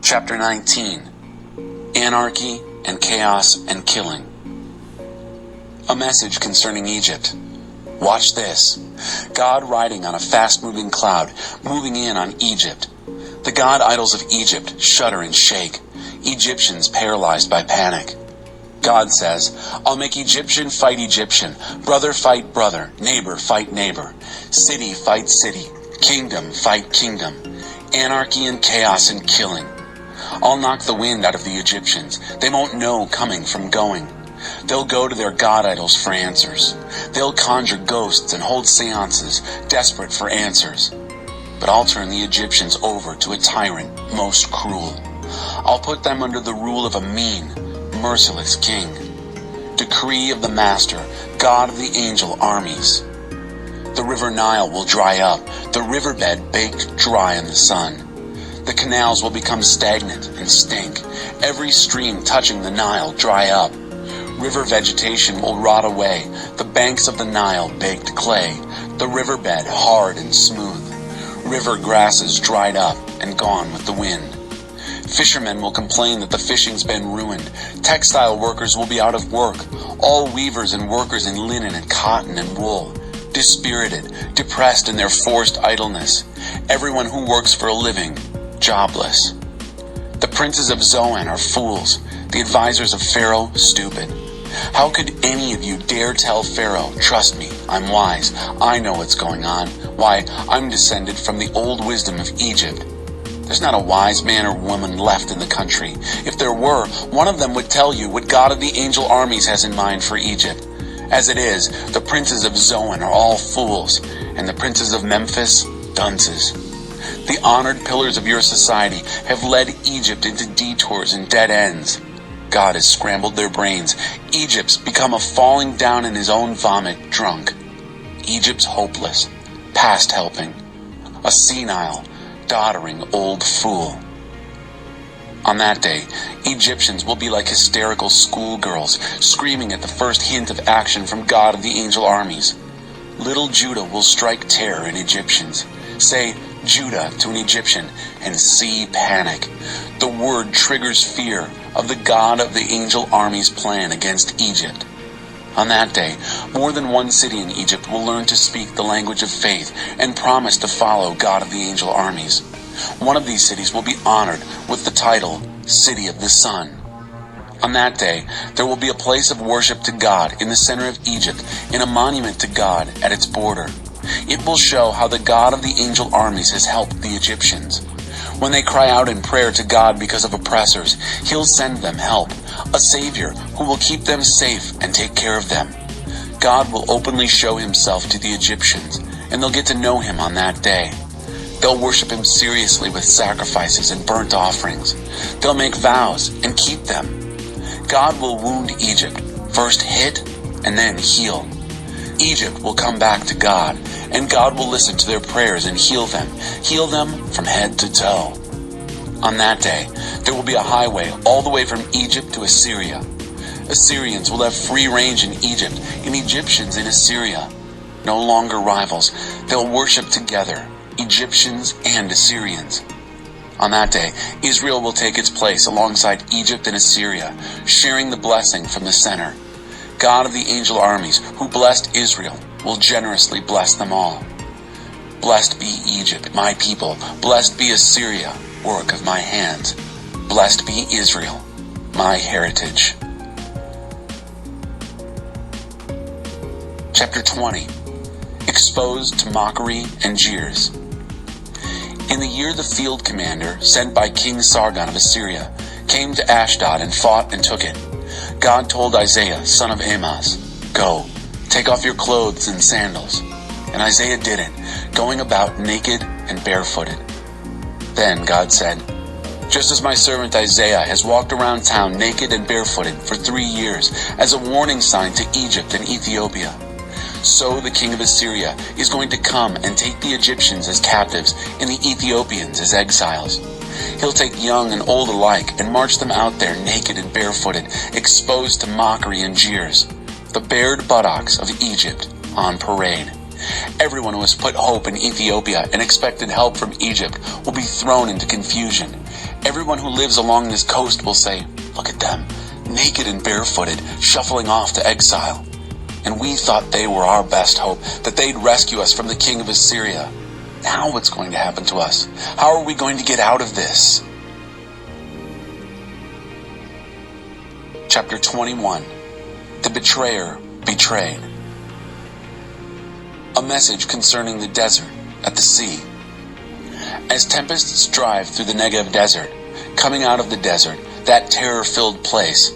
Chapter 19. Anarchy and Chaos and Killing. A message concerning Egypt. Watch this. God riding on a fast-moving cloud, moving in on Egypt. The god idols of Egypt shudder and shake. Egyptians paralyzed by panic. God says, I'll make Egyptian fight Egyptian, brother fight brother, neighbor fight neighbor, city fight city, kingdom fight kingdom, anarchy and chaos and killing. I'll knock the wind out of the Egyptians. They won't know coming from going. They'll go to their god idols for answers. They'll conjure ghosts and hold seances, desperate for answers. But I'll turn the Egyptians over to a tyrant most cruel. I'll put them under the rule of a mean, merciless king. Decree of the Master, God of the angel armies. The river Nile will dry up, the riverbed baked dry in the sun. The canals will become stagnant and stink. Every stream touching the Nile dry up. River vegetation will rot away, the banks of the Nile baked clay, the riverbed hard and smooth. River grasses dried up and gone with the wind. Fishermen will complain that the fishing's been ruined. Textile workers will be out of work. All weavers and workers in linen and cotton and wool. Dispirited, depressed in their forced idleness. Everyone who works for a living, jobless. The princes of Zoan are fools. The advisors of Pharaoh, stupid. How could any of you dare tell Pharaoh, trust me, I'm wise, I know what's going on. Why, I'm descended from the old wisdom of Egypt. There's not a wise man or woman left in the country. If there were, one of them would tell you what God of the angel armies has in mind for Egypt. As it is, the princes of Zoan are all fools, and the princes of Memphis, dunces. The honored pillars of your society have led Egypt into detours and dead ends. God has scrambled their brains. Egypt's become a falling down in his own vomit drunk. Egypt's hopeless, past helping. A senile, doddering old fool. On that day, Egyptians will be like hysterical schoolgirls, screaming at the first hint of action from God of the angel armies. Little Judah will strike terror in Egyptians. Say Judah to an Egyptian and see panic. The word triggers fear of the God of the angel army's plan against Egypt. On that day, more than one city in Egypt will learn to speak the language of faith and promise to follow God of the angel armies. One of these cities will be honored with the title City of the Sun. On that day, there will be a place of worship to God in the center of Egypt and a monument to God at its border. It will show how the God of the angel armies has helped the Egyptians. When they cry out in prayer to God because of oppressors, He'll send them help, a Savior who will keep them safe and take care of them. God will openly show Himself to the Egyptians, and they'll get to know Him on that day. They'll worship Him seriously with sacrifices and burnt offerings. They'll make vows and keep them. God will wound Egypt, first hit and then heal. Egypt will come back to God, and God will listen to their prayers and heal them from head to toe. On that day, there will be a highway all the way from Egypt to Assyria. Assyrians will have free range in Egypt, and Egyptians in Assyria. No longer rivals, they'll worship together, Egyptians and Assyrians. On that day, Israel will take its place alongside Egypt and Assyria, sharing the blessing from the center. God of the angel armies, who blessed Israel, will generously bless them all. Blessed be Egypt, my people. Blessed be Assyria, work of my hands. Blessed be Israel, my heritage. Chapter 20. Exposed to mockery and jeers. In the year the field commander, sent by King Sargon of Assyria, came to Ashdod and fought and took it, God told Isaiah, son of Amoz, go, take off your clothes and sandals. And Isaiah did it, going about naked and barefooted. Then God said, just as my servant Isaiah has walked around town naked and barefooted for 3 years as a warning sign to Egypt and Ethiopia, so the king of Assyria is going to come and take the Egyptians as captives and the Ethiopians as exiles. He'll take young and old alike and march them out there naked and barefooted, exposed to mockery and jeers. The bared buttocks of Egypt on parade. Everyone who has put hope in Ethiopia and expected help from Egypt will be thrown into confusion. Everyone who lives along this coast will say, "Look at them, naked and barefooted, shuffling off to exile. And we thought they were our best hope, that they'd rescue us from the king of Assyria. Now what's going to happen to us? How are we going to get out of this?" Chapter 21. The Betrayer Betrayed. A message concerning the desert at the sea. As tempests drive through the Negev desert, coming out of the desert, that terror-filled place,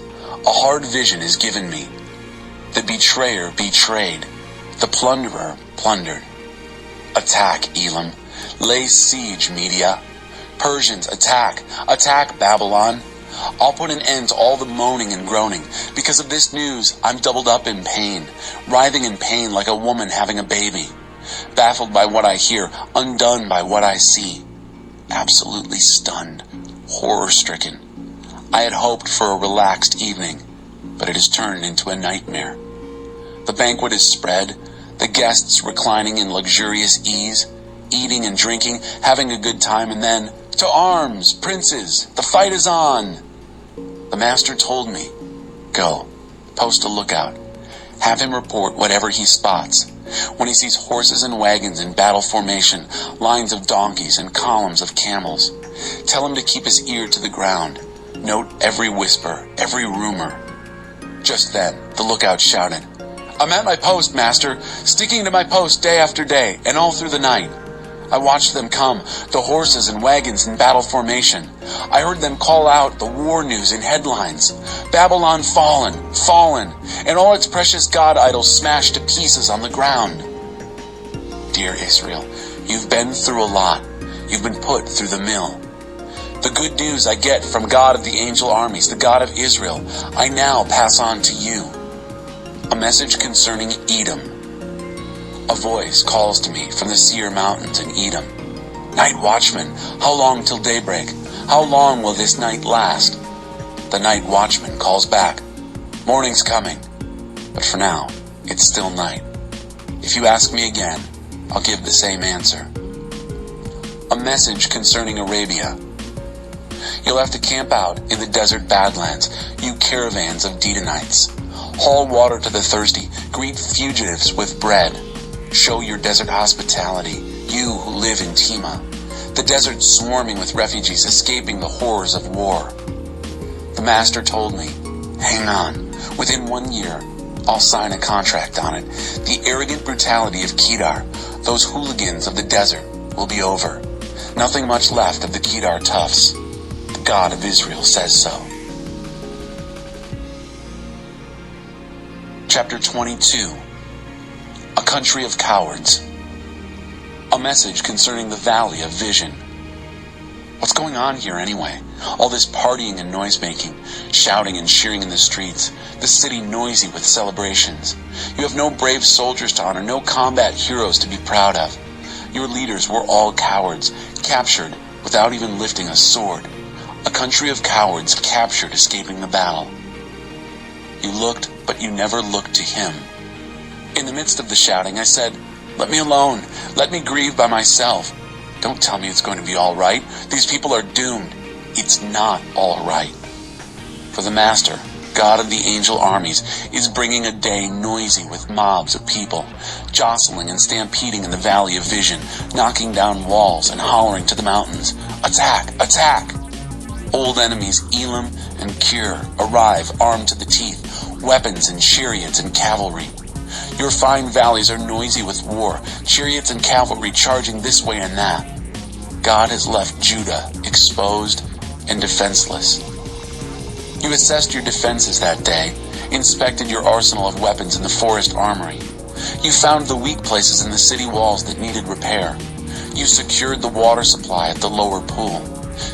a hard vision is given me. The betrayer betrayed, the plunderer plundered. Attack, Elam. Lay siege, Media. Persians, attack. Attack, Babylon. I'll put an end to all the moaning and groaning. Because of this news, I'm doubled up in pain, writhing in pain like a woman having a baby. Baffled by what I hear, undone by what I see. Absolutely stunned, horror-stricken. I had hoped for a relaxed evening, but it has turned into a nightmare. The banquet is spread, the guests reclining in luxurious ease, eating and drinking, having a good time, and then, "To arms, princes, the fight is on!" The master told me, "Go, post a lookout. Have him report whatever he spots. When he sees horses and wagons in battle formation, lines of donkeys and columns of camels, tell him to keep his ear to the ground. Note every whisper, every rumor." Just then, the lookout shouted, "I'm at my post, master, sticking to my post day after day, and all through the night. I watched them come, the horses and wagons in battle formation. I heard them call out the war news in headlines. Babylon fallen, fallen, and all its precious god idols smashed to pieces on the ground." Dear Israel, you've been through a lot. You've been put through the mill. The good news I get from God of the angel armies, the God of Israel, I now pass on to you. A message concerning Edom. A voice calls to me from the Seir Mountains in Edom. "Night watchman, how long till daybreak? How long will this night last?" The night watchman calls back, "Morning's coming, but for now, it's still night. If you ask me again, I'll give the same answer." A message concerning Arabia. You'll have to camp out in the desert badlands, you caravans of Dedanites. Haul water to the thirsty, greet fugitives with bread. Show your desert hospitality, you who live in Tema, the desert swarming with refugees escaping the horrors of war. The master told me, "Hang on, within 1 year, I'll sign a contract on it. The arrogant brutality of Kedar, those hooligans of the desert, will be over. Nothing much left of the Kedar toughs. The God of Israel says so." Chapter 22. A country of cowards. A message concerning the Valley of Vision. What's going on here anyway? All this partying and noise-making, shouting and cheering in the streets, the city noisy with celebrations. You have no brave soldiers to honor, no combat heroes to be proud of. Your leaders were all cowards, captured without even lifting a sword. A country of cowards captured escaping the battle. You looked, but you never looked to him. In the midst of the shouting, I said, "Let me alone. Let me grieve by myself. Don't tell me it's going to be all right. These people are doomed." It's not all right. For the Master, God of the angel armies, is bringing a day noisy with mobs of people, jostling and stampeding in the Valley of Vision, knocking down walls and hollering to the mountains, "Attack! Attack!" Old enemies Elam and Kir arrive armed to the teeth, weapons and chariots and cavalry. Your fine valleys are noisy with war, chariots and cavalry charging this way and that. God has left Judah exposed and defenseless. You assessed your defenses that day, inspected your arsenal of weapons in the forest armory. You found the weak places in the city walls that needed repair. You secured the water supply at the lower pool.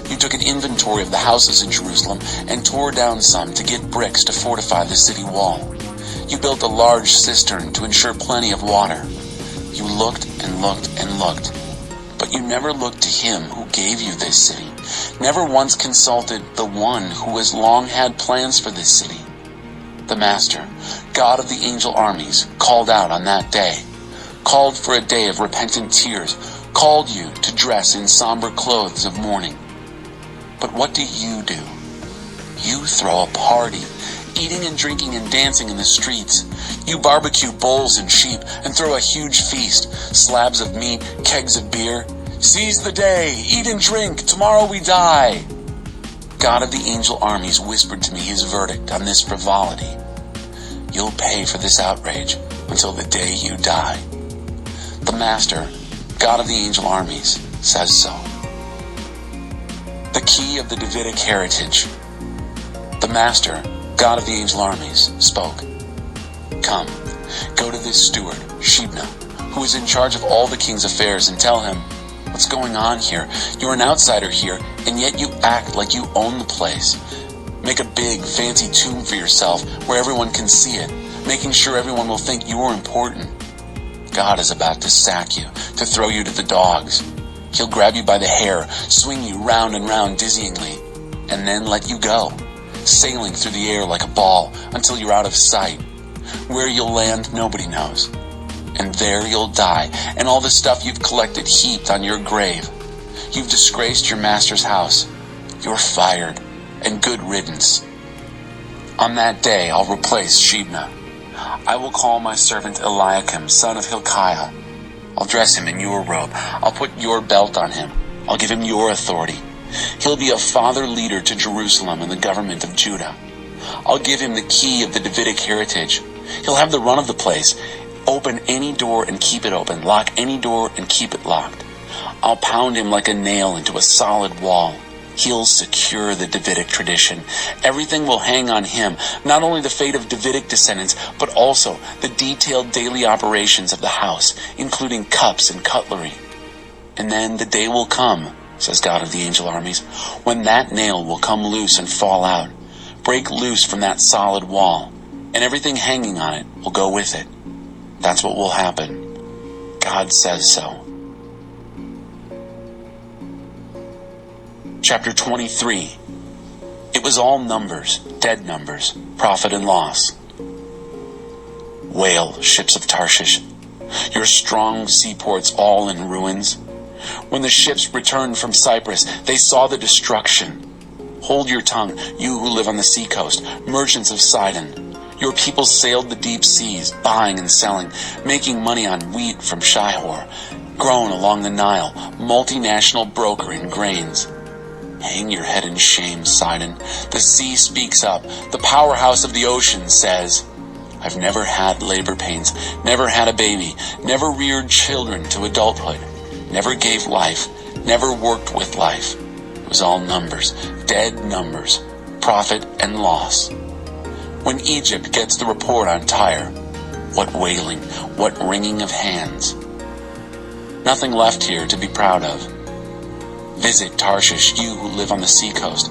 You took an inventory of the houses in Jerusalem and tore down some to get bricks to fortify the city wall. You built a large cistern to ensure plenty of water. You looked and looked and looked, but you never looked to him who gave you this city, never once consulted the one who has long had plans for this city. The Master, God of the angel armies, called out on that day, called for a day of repentant tears, called you to dress in somber clothes of mourning. But what do? You throw a party, eating and drinking and dancing in the streets. You barbecue bulls and sheep and throw a huge feast, slabs of meat, kegs of beer. Seize the day, eat and drink, tomorrow we die. God of the angel armies whispered to me his verdict on this frivolity. You'll pay for this outrage until the day you die. The Master, God of the angel armies, says so. The key of the Davidic heritage. The Master, God of the angel armies, spoke. Come, go to this steward, Shebna, who is in charge of all the king's affairs, and tell him, what's going on here? You're an outsider here, and yet you act like you own the place. Make a big, fancy tomb for yourself where everyone can see it, making sure everyone will think you are important. God is about to sack you, to throw you to the dogs. He'll grab you by the hair, swing you round and round dizzyingly, and then let you go, sailing through the air like a ball until you're out of sight. Where you'll land, nobody knows. And there you'll die, and all the stuff you've collected heaped on your grave. You've disgraced your master's house. You're fired, and good riddance. On that day, I'll replace Shebna. I will call my servant Eliakim, son of Hilkiah. I'll dress him in your robe. I'll put your belt on him. I'll give him your authority. He'll be a father leader to Jerusalem and the government of Judah. I'll give him the key of the Davidic heritage. He'll have the run of the place. Open any door and keep it open. Lock any door and keep it locked. I'll pound him like a nail into a solid wall. He'll secure the Davidic tradition. Everything will hang on him, not only the fate of Davidic descendants, but also the detailed daily operations of the house, including cups and cutlery. And then the day will come, says God of the angel armies, when that nail will come loose and fall out, break loose from that solid wall, and everything hanging on it will go with it. That's what will happen. God says so. Chapter 23. It was all numbers, dead numbers, profit and loss. Wail, ships of Tarshish, your strong seaports all in ruins. When the ships returned from Cyprus, they saw the destruction. Hold your tongue, you who live on the seacoast, merchants of Sidon. Your people sailed the deep seas, buying and selling, making money on wheat from Shihor, grown along the Nile, multinational broker in grains. Hang your head in shame, Sidon. The sea speaks up. The powerhouse of the ocean says, I've never had labor pains, never had a baby, never reared children to adulthood, never gave life, never worked with life. It was all numbers, dead numbers, profit and loss. When Egypt gets the report on Tyre, what wailing, what wringing of hands. Nothing left here to be proud of. Visit Tarshish, you who live on the seacoast.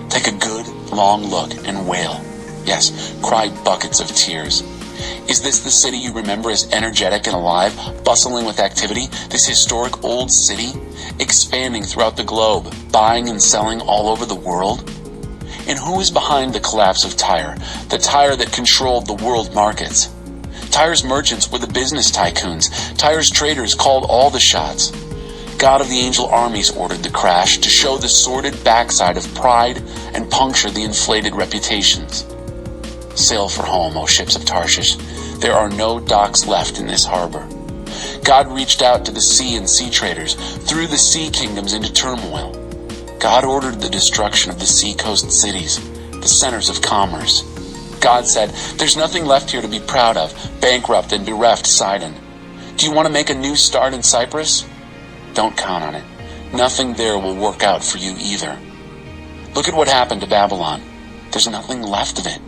Take a good, long look and wail. Yes, cry buckets of tears. Is this the city you remember as energetic and alive, bustling with activity? This historic old city, expanding throughout the globe, buying and selling all over the world? And who is behind the collapse of Tyre, the Tyre that controlled the world markets? Tyre's merchants were the business tycoons. Tyre's traders called all the shots. God of the angel armies ordered the crash to show the sordid backside of pride and puncture the inflated reputations. Sail for home, O ships of Tarshish. There are no docks left in this harbor. God reached out to the sea and sea traders, threw the sea kingdoms into turmoil. God ordered the destruction of the seacoast cities, the centers of commerce. God said, there's nothing left here to be proud of, bankrupt and bereft Sidon. Do you want to make a new start in Cyprus? Don't count on it. Nothing there will work out for you either. Look at what happened to Babylon. There's nothing left of it.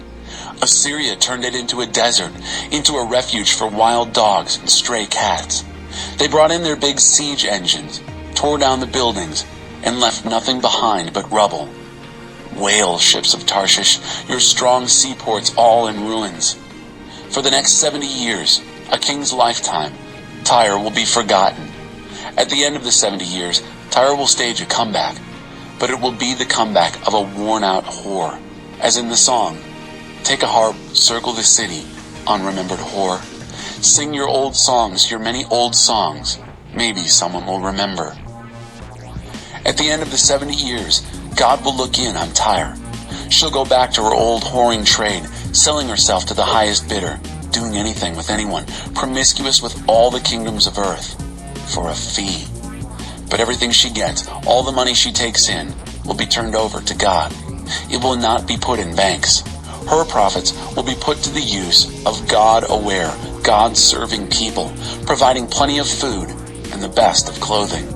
Assyria turned it into a desert, into a refuge for wild dogs and stray cats. They brought in their big siege engines, tore down the buildings, and left nothing behind but rubble. Wail, ships of Tarshish, your strong seaports all in ruins. For the next 70 years, a king's lifetime, Tyre will be forgotten. At the end of the 70 years, Tyre will stage a comeback, but it will be the comeback of a worn-out whore, as in the song, take a harp, circle the city, unremembered whore. Sing your old songs, your many old songs, maybe someone will remember. At the end of the 70 years, God will look in on Tyre. She'll go back to her old whoring trade, selling herself to the highest bidder, doing anything with anyone, promiscuous with all the kingdoms of earth, for a fee. But everything she gets, all the money she takes in, will be turned over to God. It will not be put in banks. Her profits will be put to the use of God-aware, God-serving people, providing plenty of food and the best of clothing.